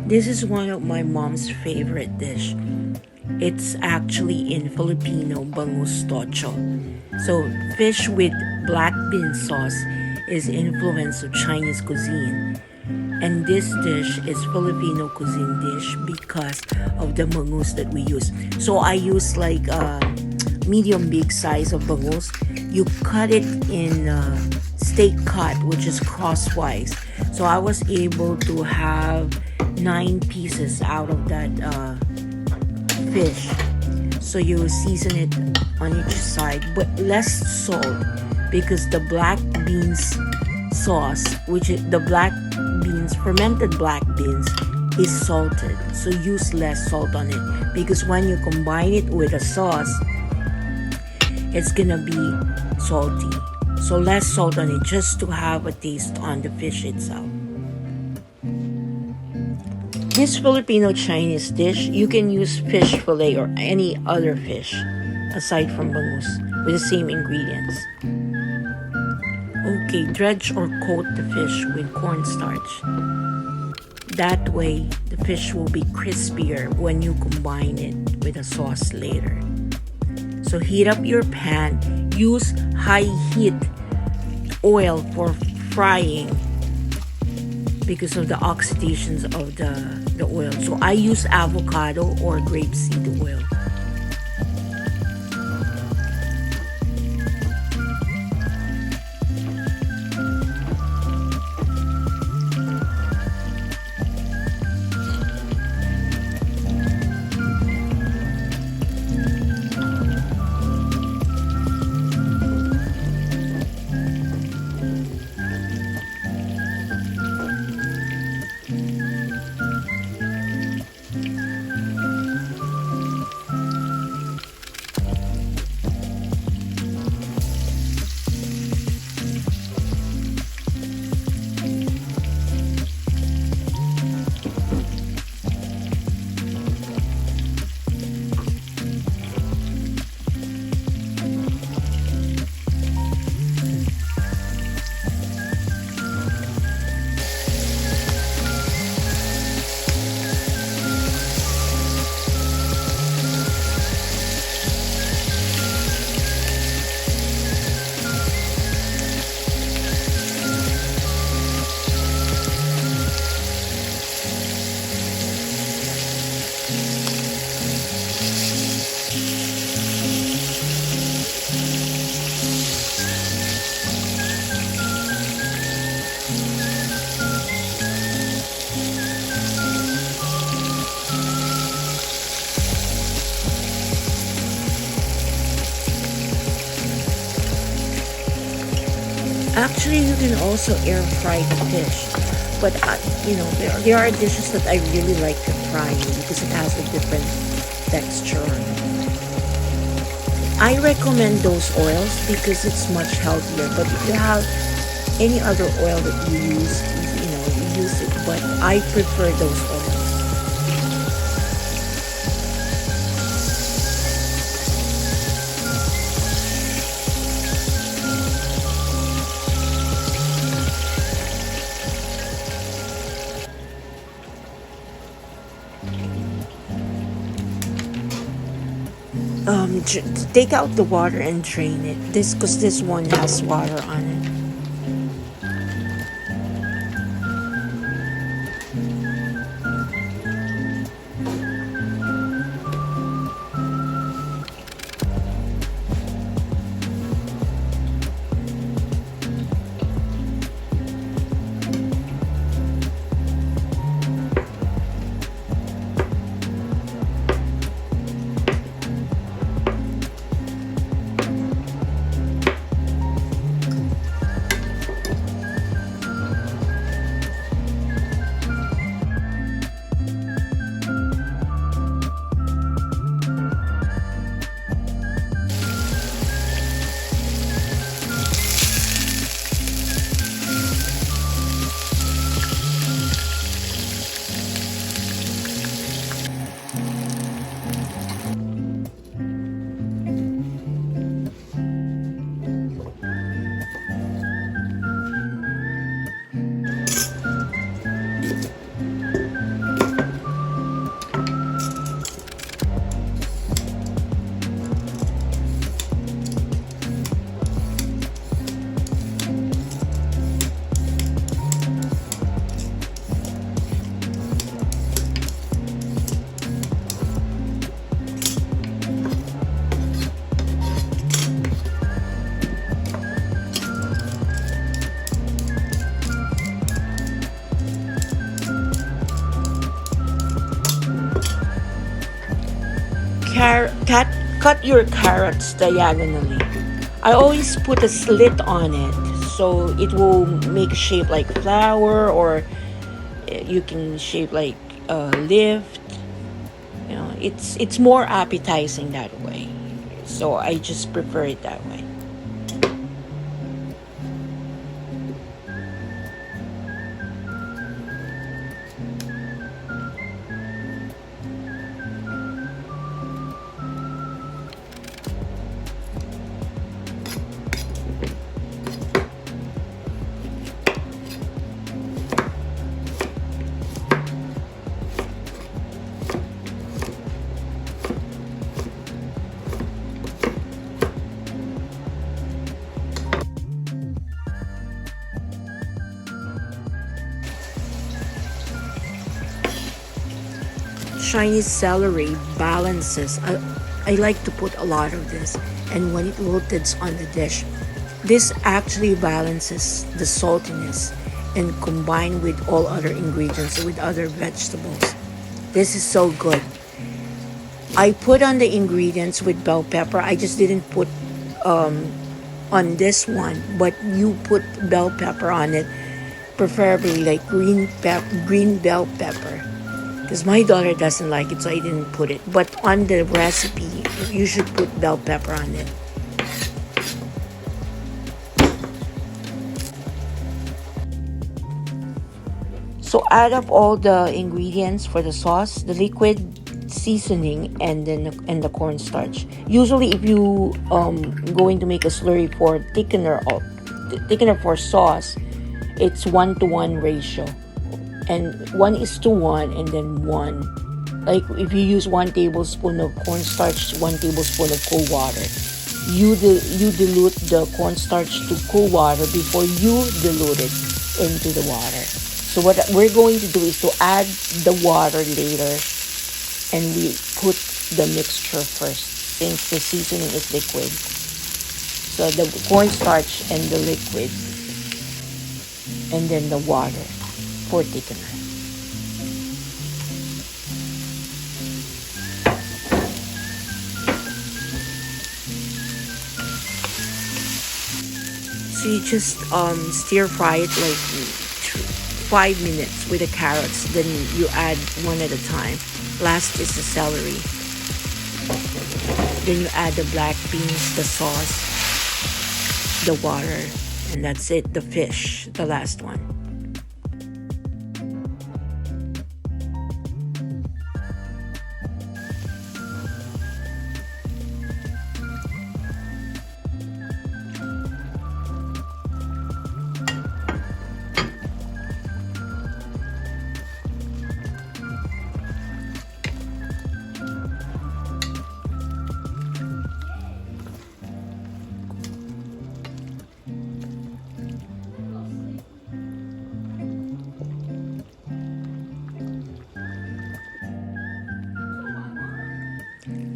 This is one of my mom's favorite dish. It's actually in Filipino Bangus Tocho. So fish with black bean sauce is influence of Chinese cuisine. And this dish is Filipino cuisine dish because of the bangus that we use. So I use like a medium big size of bangus. You cut it in steak cut, which is crosswise. So I was able to have 9 pieces out of that fish. So you season it on each side, but less salt because the black beans sauce, which is the black beans, fermented black beans, is salted. So use less salt on it because when you combine it with a sauce, it's gonna be salty. So less salt on it just to have a taste on the fish itself. This Filipino Chinese dish, you can use fish fillet or any other fish aside from bangus with the same ingredients. Okay, dredge or coat the fish with cornstarch. That way, the fish will be crispier when you combine it with a sauce later. So heat up your pan. Use high heat oil for frying because of the oxidations of the oil. So I use avocado or grapeseed oil. Actually, you can also air fry the fish, but there are dishes that I really like to fry because it has a different texture on it. I recommend those oils because it's much healthier. But if you have any other oil that you use, you use it. But I prefer those oils. Take out the water and drain it. Because this one has water on it. cut your carrots diagonally. I always put a slit on it so it will make shape like flower, or you can shape like a lift. You know, it's more appetizing that way. So I just prefer it that way. Chinese celery balances. I like to put a lot of this, and when it wilted on the dish, this actually balances the saltiness and combined with all other ingredients with other vegetables. This is so good. I put on the ingredients with bell pepper. I just didn't put on this one, but you put bell pepper on it, preferably like green bell pepper, because my daughter doesn't like it, so I didn't put it. But on the recipe, you should put bell pepper on it. So add up all the ingredients for the sauce, the liquid seasoning, and then the cornstarch. Usually, if you going to make a slurry for thickener for sauce, it's 1-to-1 ratio, and 1:1, and then 1. Like if you use 1 tablespoon of cornstarch, 1 tablespoon of cool water. You dilute the cornstarch to cool water before you dilute it into the water. So what we're going to do is to add the water later, and we put the mixture first since the seasoning is liquid. So the cornstarch and the liquid, and then the water for thickener. So you just stir fry it like 5 minutes with the carrots, then you add one at a time. Last is the celery. Then you add the black beans, the sauce, the water, and that's it, the fish, the last one.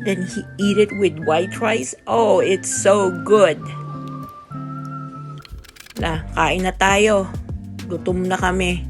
Then eat it with white rice. Oh, it's so good. Kain na tayo. Gutom na kami.